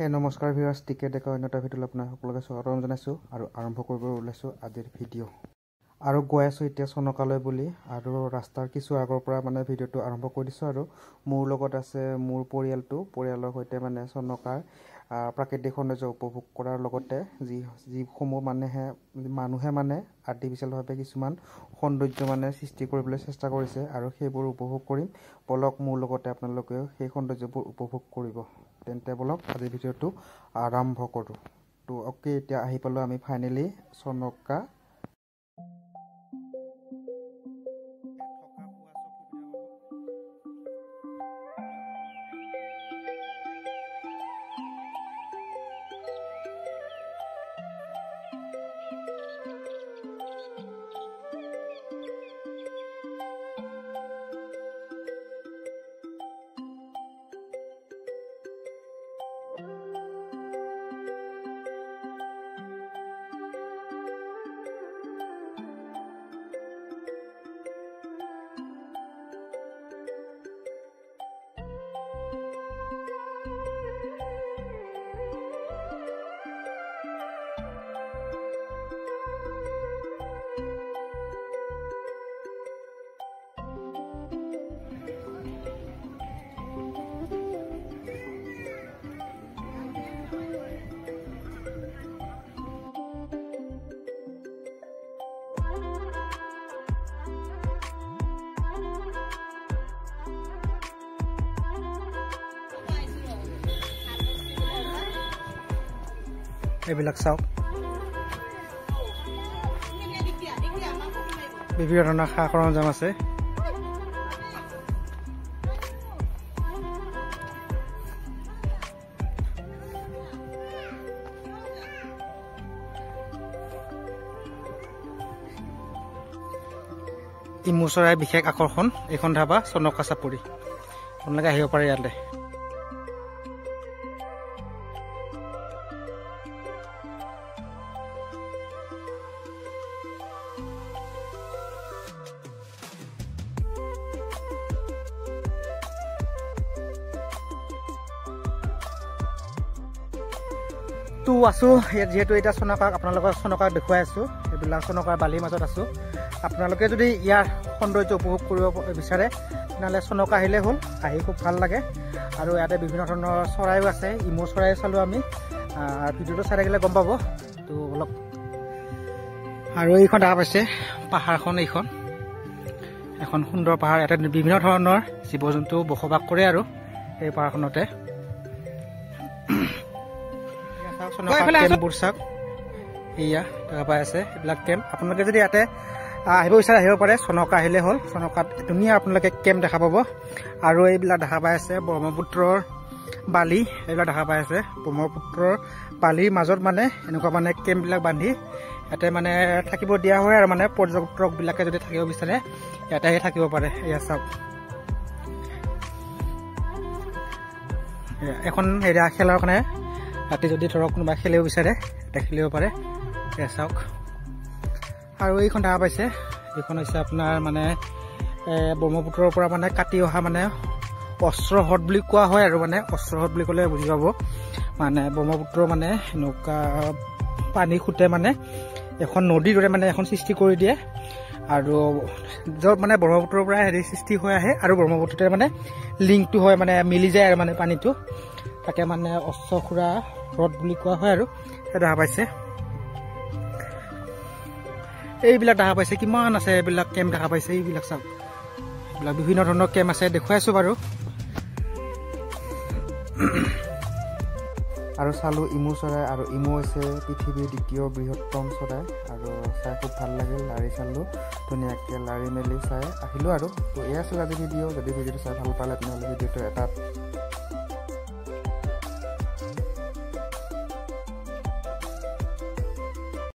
হে নমস্কাৰ viewers, ticket ডেকা অন্য এটা ভিডিঅ'লৈ আপোনাক সকলোকে স্বাগতম জনাইছোঁ আৰু আৰম্ভ কৰিব ওলাইছোঁ আজিৰ ভিডিঅ'। আৰু গৈ আছোঁ এতিয়া চনকালৈ বুলি, আৰু ৰাস্তাৰ কিছু আগৰ পৰা ভিডিঅ'টো আৰম্ভ কৰি দিছোঁ। আৰু মোৰ লগত আছে মোৰ পৰিয়ালৰ সৈতে চনকাৰ প্ৰাকৃতিক সৌন্দৰ্য উপভোগ কৰাৰ লগতে যিসমূহ মানুহে আৰ্টিফিচিয়েলভাৱে কিছুমান সৌন্দৰ্য সৃষ্টি কৰিবলৈ চেষ্টা কৰিছে, আৰু সেইবোৰ উপভোগ কৰিম। বলক মোৰ লগতে আপোনালোকেও সেই সৌন্দৰ্যবোৰ উপভোগ কৰিব। তেন্তে বলক আজি ভিডিঅ'টো আৰম্ভ কৰোঁ। তো অ'কে, এতিয়া আহি পালোঁ আমি ফাইনেলি চনকা। এইবিলাক চাওক, বিভিন্ন ধৰণৰ সা সৰঞ্জাম আছে। ইমু চৰাইৰ বিশেষ আকৰ্ষণ এইখন ধাবা চনকা চাপৰি। আপোনালোকে আহিব পাৰে ইয়ালৈ। তো আছোঁ ইয়াত, যিহেতু এতিয়া আপোনালোকক চনকাক দেখুৱাই আছোঁ। এইবিলাক চনকাৰ বালিৰ মাজত আছোঁ। আপোনালোকে যদি ইয়াৰ সৌন্দৰ্য উপভোগ কৰিব বিচাৰে তেনেহ'লে চনকা আহিলে হ'ল। আহি খুব ভাল লাগে। আৰু ইয়াতে বিভিন্ন ধৰণৰ চৰাইও আছে। ইমু চৰাই চালোঁ আমি, ভিডিঅ'টো চাই থাকিলে গম পাব। তো অলপ আৰু এইখন দেখা পাইছে পাহাৰখন, এইখন এখন সুন্দৰ পাহাৰ। ইয়াতে বিভিন্ন ধৰণৰ জীৱ জন্তু বসবাস কৰে আৰু এই পাহাৰখনতে। কেম্পবোৰ চাওক, এয়া দেখা পাই আছে এইবিলাক কেম্প। আপোনালোকে যদি ইয়াতে আহিব বিচাৰে আহিব পাৰে। চনকা আহিলে হ'ল। চনকাত ধুনীয়া আপোনালোকে কেম্প দেখা পাব। আৰু এইবিলাক দেখা পাই আছে ব্ৰহ্মপুত্ৰৰ বালি, এইবিলাক দেখা পাই আছে ব্ৰহ্মপুত্ৰৰ বালিৰ মাজত এনেকুৱা কেম্পবিলাক বান্ধি ইয়াতে থাকিব দিয়া হয়। আৰু পৰ্যটকবিলাকে যদি থাকিব বিচাৰে ইয়াতে আহি থাকিব পাৰে। এয়া চাওক, এখন এয়া খেলৰ কাৰণে ৰাতি যদি ধৰক কোনোবাই খেলিব বিচাৰে এতিয়া খেলিব পাৰে। এয়া চাওক। আৰু এইখন দেখা পাইছে, এইখন হৈছে আপোনাৰ ব্ৰহ্মপুত্ৰৰ পৰা কাটি অহা অস্ত্ৰহ্ৰদ বুলি কোৱা হয়। আৰু অস্ত্ৰহ্ৰদ বুলি ক'লে বুজি পাব, ব্ৰহ্মপুত্ৰৰ এনেকুৱা পানী খুটে এখন নদীৰ দৰে এখন সৃষ্টি কৰি দিয়ে। আৰু য'ত ব্ৰহ্মপুত্ৰৰ পৰা সৃষ্টি হৈ আহে, আৰু ব্ৰহ্মপুত্ৰতে লিংকটো হয়, মিলি যায় আৰু পানীটো। তাকে অস্ত্ৰসুৰা হ্ৰদ বুলি কোৱা হয়। আৰু দেখা পাইছে এইবিলাক দেখা পাইছে কিমান আছে, এইবিলাক কেম্প দেখা পাইছে। এইবিলাক চাওক, এইবিলাক বিভিন্ন ধৰণৰ কেম্প আছে, দেখুৱাই আছোঁ বাৰু। আৰু চালোঁ ইমু চৰাই, আৰু ইমু হৈছে পৃথিৱীৰ দ্বিতীয় বৃহত্তম চৰাই। আৰু চাই খুব ভাল লাগিল। লাৰি চালোঁ ধুনীয়াকৈ, লাৰি মেলি চাই আহিলোঁ। আৰু তো এয়া আছিল আজি ভিডিঅ'। যদি ভিডিঅ'টো চাই ভাল পালে তেনেহ'লে ভিডিঅ'টো এটা